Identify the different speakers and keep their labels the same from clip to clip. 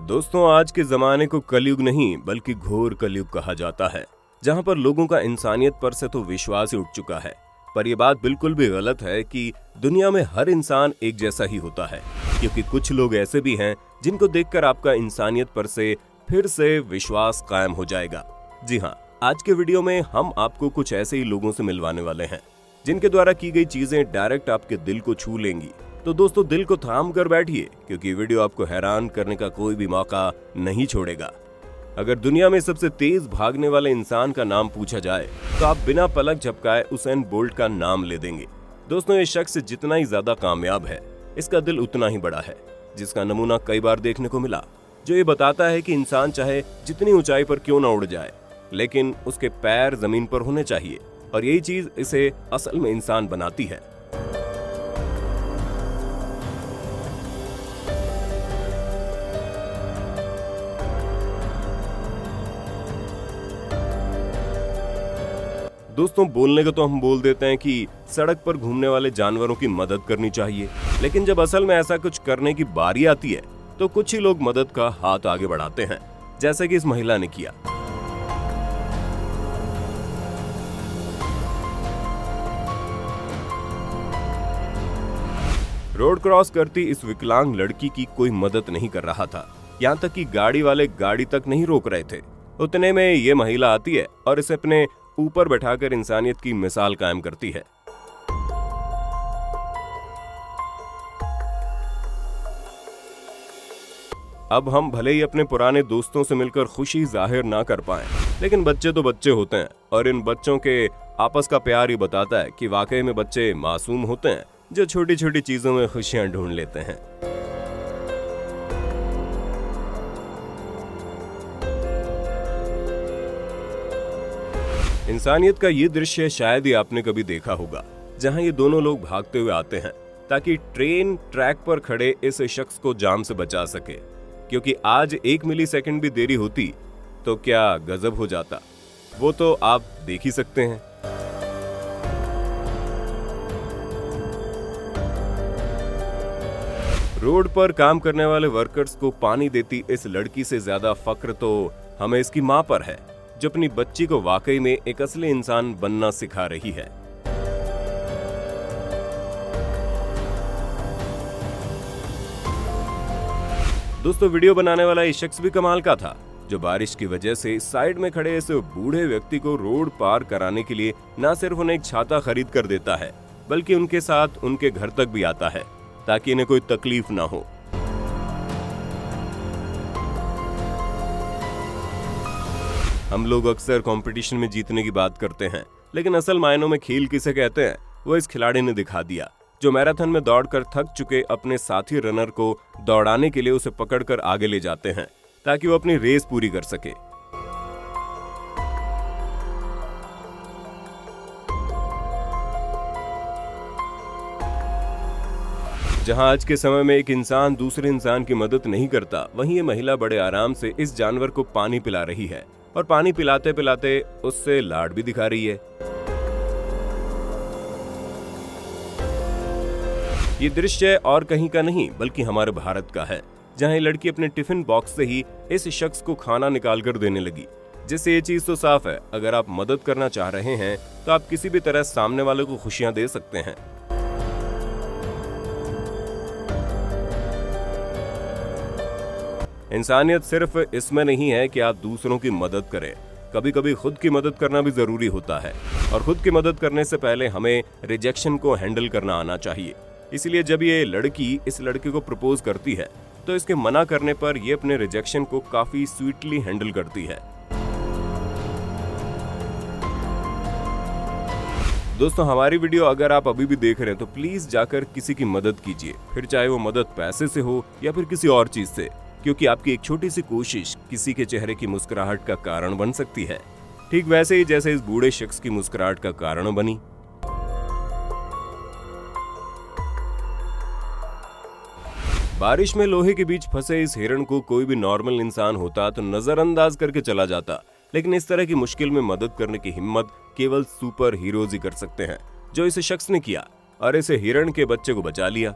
Speaker 1: दोस्तों, आज के जमाने को कलयुग नहीं बल्कि घोर कलयुग कहा जाता है, जहां पर लोगों का इंसानियत पर से तो विश्वास ही उठ चुका है। पर यह बात बिल्कुल भी गलत है कि दुनिया में हर इंसान एक जैसा ही होता है, क्योंकि कुछ लोग ऐसे भी हैं जिनको देखकर आपका इंसानियत पर से फिर से विश्वास कायम हो जाएगा। जी हाँ, आज के वीडियो में हम आपको कुछ ऐसे ही लोगों से मिलवाने वाले हैं जिनके द्वारा की गई चीजें डायरेक्ट आपके दिल को छू लेंगी। तो दोस्तों, दिल को थाम कर बैठिए, क्योंकि वीडियो आपको हैरान करने का कोई भी मौका नहीं छोड़ेगा। अगर दुनिया में सबसे तेज भागने वाले इंसान का नाम पूछा जाए तो आप बिना पलक झपकाए उसेन बोल्ट का नाम ले देंगे। दोस्तों, ये शख्स जितना ही ज्यादा कामयाब है, इसका दिल उतना ही बड़ा है, जिसका नमूना कई बार देखने को मिला, जो ये बताता है कि इंसान चाहे जितनी ऊंचाई पर क्यों ना उड़ जाए, लेकिन उसके पैर जमीन पर होने चाहिए, और यही चीज इसे असल में इंसान बनाती है। दोस्तों, बोलने को तो हम बोल देते हैं कि सड़क पर घूमने वाले जानवरों की मदद करनी चाहिए, लेकिन जब असल में ऐसा कुछ करने की बारी आती है तो कुछ ही लोग मदद का हाथ आगे बढ़ाते हैं, जैसे कि इस महिला ने किया। रोड क्रॉस करती इस विकलांग लड़की की कोई मदद नहीं कर रहा था, यहाँ तक कि गाड़ी वाले गाड़ी तक नहीं रोक रहे थे। उतने में ये महिला आती है और इसे अपने ऊपर बैठाकर इंसानियत की मिसाल कायम करती है। अब हम भले ही अपने पुराने दोस्तों से मिलकर खुशी जाहिर ना कर पाएं, लेकिन बच्चे तो बच्चे होते हैं, और इन बच्चों के आपस का प्यार ही बताता है कि वाकई में बच्चे मासूम होते हैं, जो छोटी छोटी चीजों में खुशियां ढूंढ लेते हैं। इंसानियत का ये दृश्य शायद ही आपने कभी देखा होगा, जहां ये दोनों लोग भागते हुए आते हैं ताकि ट्रेन ट्रैक पर खड़े इस शख्स को जाम से बचा सके, क्योंकि आज 1 मिलीसेकंड भी देरी होती तो क्या गजब हो जाता, वो तो आप देख ही सकते हैं। रोड पर काम करने वाले वर्कर्स को पानी देती इस लड़की से ज्यादा फक्र तो हमें इसकी मां पर है, जो अपनी बच्ची को वाकई में एक असली इंसान बनना सिखा रही है। दोस्तों, वीडियो बनाने वाला ये शख्स भी कमाल का था, जो बारिश की वजह से साइड में खड़े इस बूढ़े व्यक्ति को रोड पार कराने के लिए न सिर्फ उन्हें एक छाता खरीद कर देता है, बल्कि उनके साथ उनके घर तक भी आता है ताकि इन्हें कोई तकलीफ ना हो। हम लोग अक्सर कंपटीशन में जीतने की बात करते हैं, लेकिन असल मायनों में खेल किसे कहते हैं वो इस खिलाड़ी ने दिखा दिया, जो मैराथन में दौड़कर थक चुके अपने साथी रनर को दौड़ाने के लिए उसे पकड़कर आगे ले जाते हैं ताकि वो अपनी रेस पूरी कर सके। जहां आज के समय में एक इंसान दूसरे इंसान की मदद नहीं करता, वहीं ये महिला बड़े आराम से इस जानवर को पानी पिला रही है, और पानी पिलाते पिलाते उससे लाड भी दिखा रही है। ये दृश्य और कहीं का नहीं बल्कि हमारे भारत का है, जहां ये लड़की अपने टिफिन बॉक्स से ही इस शख्स को खाना निकाल कर देने लगी, जिससे ये चीज तो साफ है, अगर आप मदद करना चाह रहे हैं तो आप किसी भी तरह सामने वाले को खुशियां दे सकते हैं। इंसानियत सिर्फ इसमें नहीं है कि आप दूसरों की मदद करें, कभी कभी खुद की मदद करना भी जरूरी होता है, और खुद की मदद करने से पहले हमें रिजेक्शन को हैंडल करना आना चाहिए। इसलिए जब ये लड़की इस लड़के को प्रपोज करती है तो इसके मना करने पर ये अपने रिजेक्शन को काफी स्वीटली हैंडल करती है। दोस्तों, हमारी वीडियो अगर आप अभी भी देख रहे हैं तो प्लीज जाकर किसी की मदद कीजिए, फिर चाहे वो मदद पैसे से हो या फिर किसी और चीज से, क्योंकि आपकी एक छोटी सी कोशिश किसी के चेहरे की मुस्कुराहट का कारण बन सकती है, ठीक वैसे ही जैसे इस बूढ़े शख्स की मुस्कुराहट का कारण बनी। बारिश में लोहे के बीच फंसे इस हिरण को कोई भी नॉर्मल इंसान होता तो नजरअंदाज करके चला जाता, लेकिन इस तरह की मुश्किल में मदद करने की हिम्मत केवल सुपर हीरोज ही कर सकते हैं, जो इस शख्स ने किया और इस हिरण के बच्चे को बचा लिया।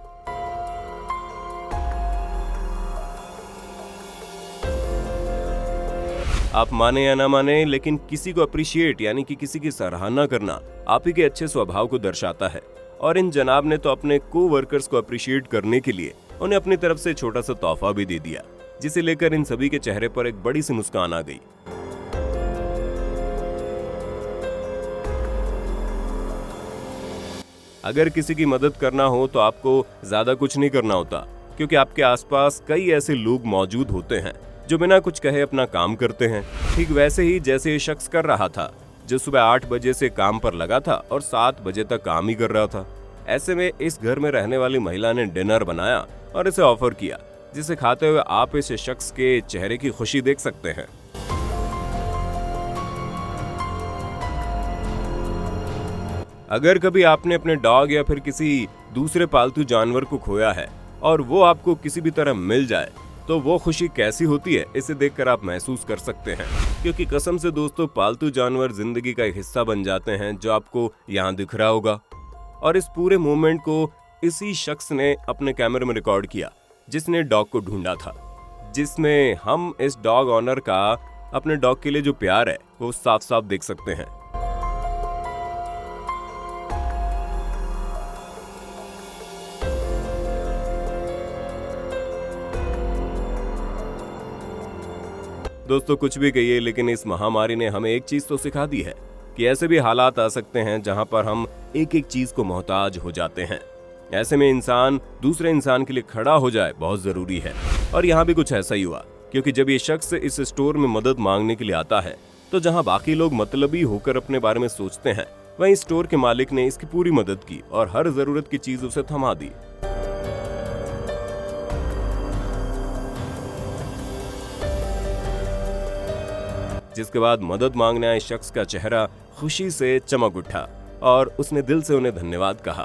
Speaker 1: आप माने या ना माने, लेकिन किसी को अप्रिशिएट यानी कि किसी की सराहना करना आप ही के अच्छे स्वभाव को दर्शाता है। और इन जनाब ने तो अपने को-वर्कर्स को अप्रिशिएट करने के लिए उन्हें अपनी तरफ से छोटा सा तोहफा भी दे दिया, जिसे लेकर इन सभी के चेहरे पर एक बड़ी सी मुस्कान आ गई। अगर किसी की मदद करना हो तो आपको ज्यादा कुछ नहीं करना होता, क्योंकि आपके आसपास कई ऐसे लोग मौजूद होते हैं जो बिना कुछ कहे अपना काम करते हैं। ठीक वैसे ही जैसे ये शख्स कर रहा था, जो सुबह 8 बजे से काम पर लगा था और 7 बजे तक काम ही कर रहा था। ऐसे में इस घर में रहने वाली महिला ने डिनर बनाया और इसे ऑफर किया, जिसे खाते हुए आप इस शख्स के चेहरे की खुशी देख सकते हैं। अगर कभी आपने अपने डॉग या फिर किसी दूसरे पालतू जानवर को खोया है और वो आपको किसी भी तरह मिल जाए, तो वो खुशी कैसी होती है, इसे देखकर आप महसूस कर सकते हैं। क्योंकि कसम से दोस्तों, पालतू जानवर जिंदगी का एक हिस्सा बन जाते हैं, जो आपको यहाँ दिख रहा होगा। और इस पूरे मोमेंट को इसी शख्स ने अपने कैमरे में रिकॉर्ड किया, जिसने डॉग को ढूंढा था, जिसमें हम इस डॉग ऑनर का अपने डॉग के लिए जो प्यार है वो साफ साफ देख सकते हैं। दोस्तों कुछ भी कहिए, लेकिन इस महामारी ने हमें एक चीज तो सिखा दी है कि ऐसे भी हालात आ सकते हैं जहां पर हम एक एक चीज को मोहताज हो जाते हैं। ऐसे में इंसान दूसरे इंसान के लिए खड़ा हो जाए बहुत जरूरी है। और यहाँ भी कुछ ऐसा ही हुआ, क्योंकि जब ये शख्स इस स्टोर में मदद मांगने के लिए आता है, तो जहाँ बाकी लोग मतलबी होकर अपने बारे में सोचते हैं, वहीं स्टोर के मालिक ने इसकी पूरी मदद की और हर जरूरत की चीज उसे थमा दी। जिसके बाद मदद मांगने आए शख्स का चेहरा खुशी से चमक उठा और उसने दिल से उन्हें धन्यवाद कहा।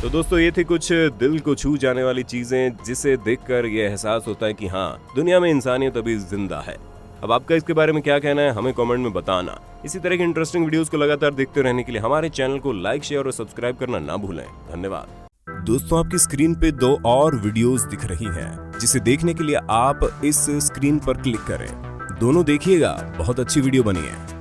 Speaker 1: तो दोस्तों ये थी कुछ दिल को छू जाने वाली चीजें, जिसे देखकर यह एहसास होता है कि हाँ, दुनिया में इंसानियत अभी जिंदा है। अब आपका इसके बारे में क्या कहना है, हमें कमेंट में बताना। इसी तरह की इंटरेस्टिंग वीडियोस को लगातार देखते रहने के लिए हमारे चैनल को लाइक, शेयर और सब्सक्राइब करना ना भूलें। धन्यवाद। दोस्तों आपकी स्क्रीन पे 2 और वीडियोस दिख रही हैं, जिसे देखने के लिए आप इस स्क्रीन पर क्लिक करें। दोनों देखिएगा, बहुत अच्छी वीडियो बनी है।